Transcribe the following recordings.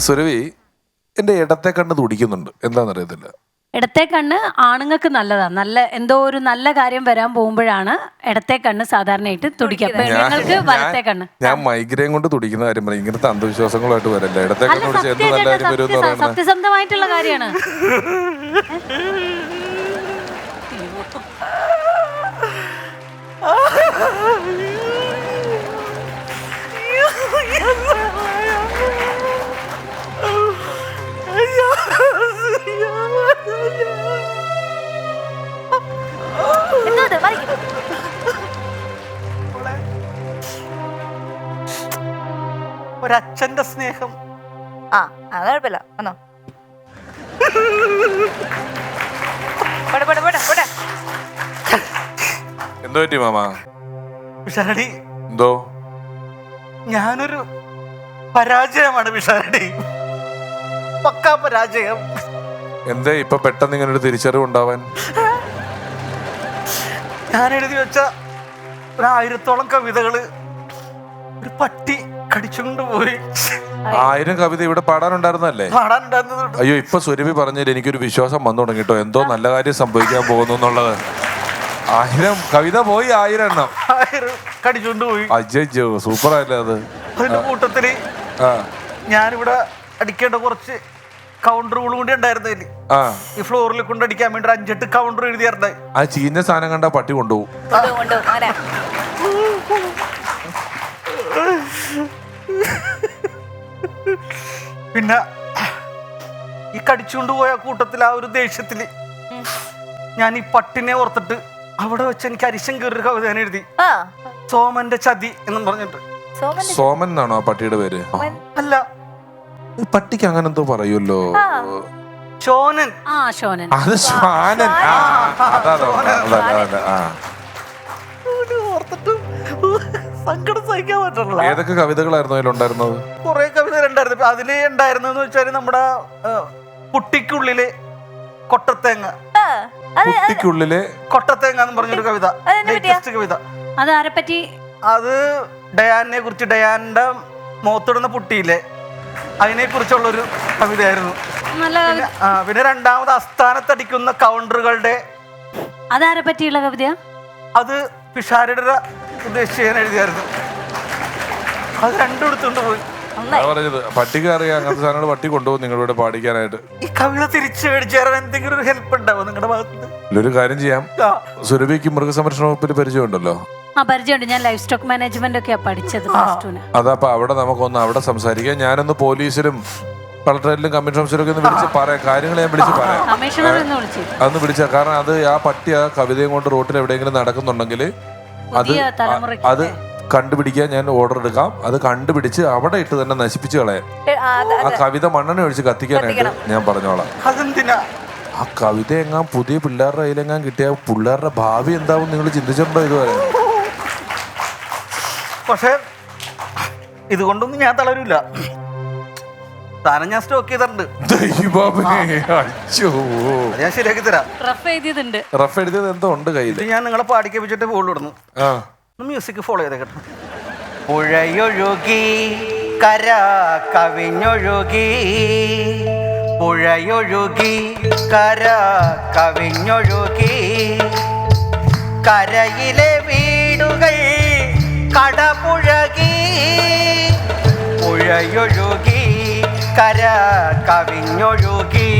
സുരഭി എന്റെ ഇടത്തെ കണ്ണ് തുടിക്കുന്നുണ്ട്, എന്താണെന്നറിയത്തില്ല. ഇടത്തെ കണ്ണ് ആണുങ്ങൾക്ക് നല്ലതാണ്. നല്ല എന്തോ ഒരു നല്ല കാര്യം വരാൻ പോകുമ്പോഴാണ് ഇടത്തെ കണ്ണ് സാധാരണയായിട്ട് തുടിക്കുക. പെണ്ണുങ്ങൾക്ക് വലത്തെ കണ്ണ്. ഞാൻ മൈഗ്രെയിൻ കൊണ്ട് തുടിക്കുന്ന കാര്യം പറയും. ഇങ്ങനത്തെ അന്ധവിശ്വാസങ്ങളായിട്ട് വരല്ല. ഇടത്തെ കണ്ണ് തുടിച്ച് എന്ത് നല്ല കാര്യം വരും എന്ന് പറയുന്നത് സത്യസന്ധമായിട്ടുള്ള കാര്യമാണ്. ഒരച്ഛന്റെ സ്നേഹം. അത് കുഴപ്പമില്ല. വന്നോ. എന്തോ പറ്റി മാമ? വിശാരടി, എന്തോ? ഞാനൊരു പരാജയമാണ് വിശാരടി, പക്കാ പരാജയം. എന്തേ ഇപ്പൊ പെട്ടെന്ന് ഇങ്ങനെ ഒരു തിരിച്ചറിവ് ഉണ്ടാവാൻ? ഞാൻ എഴുതി വെച്ച 1000-ഓളം കവിതകള് ഒരു പട്ടി കടിച്ചുകൊണ്ട് പോയി. 1000 കവിത ഇവിടെ പാടാനുണ്ടായിരുന്നല്ലേ? പാടാനുണ്ടായിരുന്നത്. അയ്യോ, ഇപ്പൊ സുരഭി പറഞ്ഞതിൽ എനിക്കൊരു വിശ്വാസം വന്നു തുടങ്ങിട്ടോ, എന്തോ നല്ല കാര്യം സംഭവിക്കാൻ പോകുന്നു എന്നുള്ളത്. 1000 കവിത പോയി, 1000 എണ്ണം കടിച്ചുകൊണ്ട് പോയി. അയ്യോ, സൂപ്പർ ആയില്ലേ അത്. അതിന്റെ കൂട്ടത്തില് ഞാനിവിടെ അടിക്കേണ്ട കുറച്ച് കൗണ്ടറുകൾ കൂടി ഉണ്ടായിരുന്നില്ല. ഈ ഫ്ലോറിൽ കൊണ്ട് അടിക്കാൻ വേണ്ടി 5-8 കൗണ്ടർ എഴുതിയായിരുന്നേ. ആ ചീഞ്ഞ സാധനം കണ്ട പട്ടി കൊണ്ടുപോകും. പിന്നെ ഈ കടിച്ചുകൊണ്ട് പോയ കൂട്ടത്തിൽ ആ ഒരു ദേഷ്യത്തില് ഞാൻ ഈ പട്ടിനെ ഓർത്തിട്ട് അവിടെ വെച്ച് എനിക്ക് അരിശം കയറിയൊരു കവിത ഞാൻ എഴുതി. സോമന്റെ ചതി എന്നും പറഞ്ഞിട്ട്. സോമൻ എന്നാണോ ആ പട്ടിയുടെ പേര്? അല്ല, പട്ടിക്ക് അങ്ങനെ എന്തോ പറയുമല്ലോ. ശോനൻ. ശോനൻ. അത് ശ്വാനൻ. ഓർത്തിട്ട് സങ്കടം സഹിക്കാൻ പറ്റില്ല. ഏതൊക്കെ കവിതകളായിരുന്നു അതിലുണ്ടായിരുന്നത്? കുറെ കവിതകൾ ഉണ്ടായിരുന്നു. അതില് ഉണ്ടായിരുന്നെന്ന് വെച്ചാല് നമ്മുടെ കുട്ടിക്കുള്ളിലെ കൊട്ടത്തേങ്ങ. കുട്ടിക്കുള്ളിലെ കൊട്ടത്തേങ്ങ എന്ന് പറഞ്ഞൊരു കവിത, ലേറ്റസ്റ്റ് കവിത. അത് ആരെ പറ്റി? അത് ഡയാനെ കുറിച്ച്, ഡയാന്റെ മുഖത്തിടുന്ന പുട്ടിയില്ലേ, അതിനെ കുറിച്ചുള്ളൊരു കവിതയായിരുന്നു. പിന്നെ രണ്ടാമത് അസ്ഥാനത്തടിക്കുന്ന കൗണ്ടറുകളുടെ. അതാരെ പറ്റിയുള്ള കവിതയാ? അത് പിഷാരയുടെ ഉദ്ദേശിച്ച് ഞാൻ എഴുതിയായിരുന്നു. അത് രണ്ടും എടുത്തുകൊണ്ട് പോയി. പറഞ്ഞത് പട്ടിക്ക് അറിയാം അങ്ങനത്തെ സാധനങ്ങൾ പട്ടി കൊണ്ടുപോകും നിങ്ങളിവിടെ പാടിക്കാനായിട്ട്. ഈ കവിത തിരിച്ചു മേടിച്ചു തരാൻ എന്തെങ്കിലും ഒരു ഹെൽപ്പ് ഉണ്ടാവും നിങ്ങളുടെ ഭാഗത്ത്? ഒരു കാര്യം ചെയ്യാം, സുരഭിക്ക് മൃഗസംരക്ഷണ വകുപ്പിൽ പരിചയമുണ്ടല്ലോ. പരിചയമുണ്ട്. ഞാൻ ലൈഫ് സ്റ്റോക്ക് മാനേജ്മെന്റ് ഒക്കെയാ പഠിച്ചത്. അതപ്പോ അവിടെ നമുക്കൊന്ന് അവിടെ സംസാരിക്കാം. ഞാനൊന്ന് പോലീസിലും കളക്ടറേറ്റിലും കമ്മീഷൻ ഓഫീസറൊക്കെ ഒന്ന് വിളിച്ച് പറയാം, കാര്യങ്ങൾ ഞാൻ വിളിച്ച് പറയാം. അതൊന്ന് വിളിച്ച, കാരണം അത് ആ പട്ടി ആ കവിതയും കൊണ്ട് റോട്ടിൽ എവിടെയെങ്കിലും നടക്കുന്നുണ്ടെങ്കിൽ അത് കണ്ടുപിടിക്കാൻ ഞാൻ ഓർഡർ എടുക്കാം. അത് കണ്ടുപിടിച്ച് അവിടെ ഇട്ട് തന്നെ നശിപ്പിച്ച് കളയാൻ, ആ കവിത മണ്ണെണ്ണ ഒഴിച്ച് കത്തിക്കാനായിട്ട് ഞാൻ പറഞ്ഞോളാം. ആ കവിത എങ്ങാൻ പുതിയ പിള്ളേരുടെ കയ്യിലെങ്ങാൻ കിട്ടിയ പിള്ളേരുടെ ഭാവി എന്താവും നിങ്ങൾ ചിന്തിച്ചിട്ടുണ്ടോ ഇതുവരെ? പക്ഷെ ഇതുകൊണ്ടൊന്നും ഞാൻ തളരില്ല. സാധനം ഞാൻ സ്റ്റോക്ക് ചെയ്തിട്ടുണ്ട്. ഞാൻ ശരിയാക്കി തരാം. റഫ് എഴുതിയത് എന്തോ ഉണ്ട് കയ്യിൽ. ഞാൻ നിങ്ങളെ പാടിക്കപ്പിച്ചിട്ട് ബോൾ ഇടുന്നു. മ്യൂസിക് ഫോളോ ചെയ്തേ കേട്ടോ. പുഴയൊഴുകി കര കവിഞ്ഞൊഴുകി, പുഴയൊഴുകി കര കവിഞ്ഞൊഴുകി, കരയിലെ വീടുകൾ കടപുഴകി, പുഴയൊഴുകി കര കവിഞ്ഞൊഴുകി,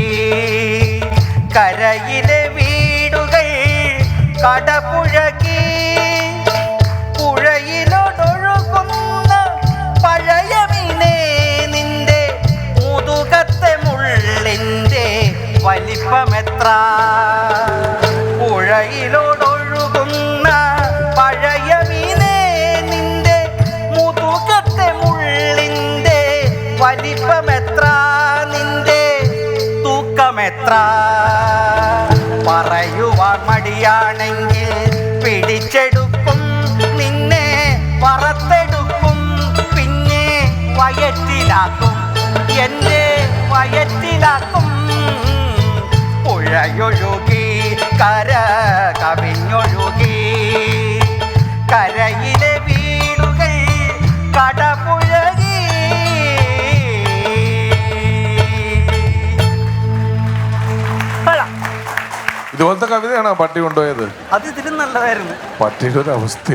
കരയിലെ വീടുകൾ കടപുഴകി, പുഴയിലൊഴുകുന്ന പഴയമീനേ നിന്റെ മുതുകത്തെ മുള്ളിൻ്റെ വലിപ്പമെത്ര, പുഴയിലൊഴുകുന്ന പഴയമീനേ നിന്റെ മുതുകത്തെ മുള്ളിൻ്റെ വലിപ്പമെത്ര, നിന്റെ തൂക്കമെത്ര, പറയുവാൻ മടിയാണെങ്കിൽ പിടിച്ചെടുക്കും നിന്നെ, പറത്തെടുക്കും പിന്നെ വയറ്റിലാക്കും, എന്റെ വയറ്റിലാക്കും, പുഴയൊഴുകി കര കവിഞ്ഞൊഴുകി, കരയിലെ വീടുകൾ കടപുഴകി. കവിതയാണോ പട്ടി കൊണ്ടുപോയത്? അത് ഇതിലും നല്ലതായിരുന്നു. പട്ടിയുടെ ഒരു അവസ്ഥ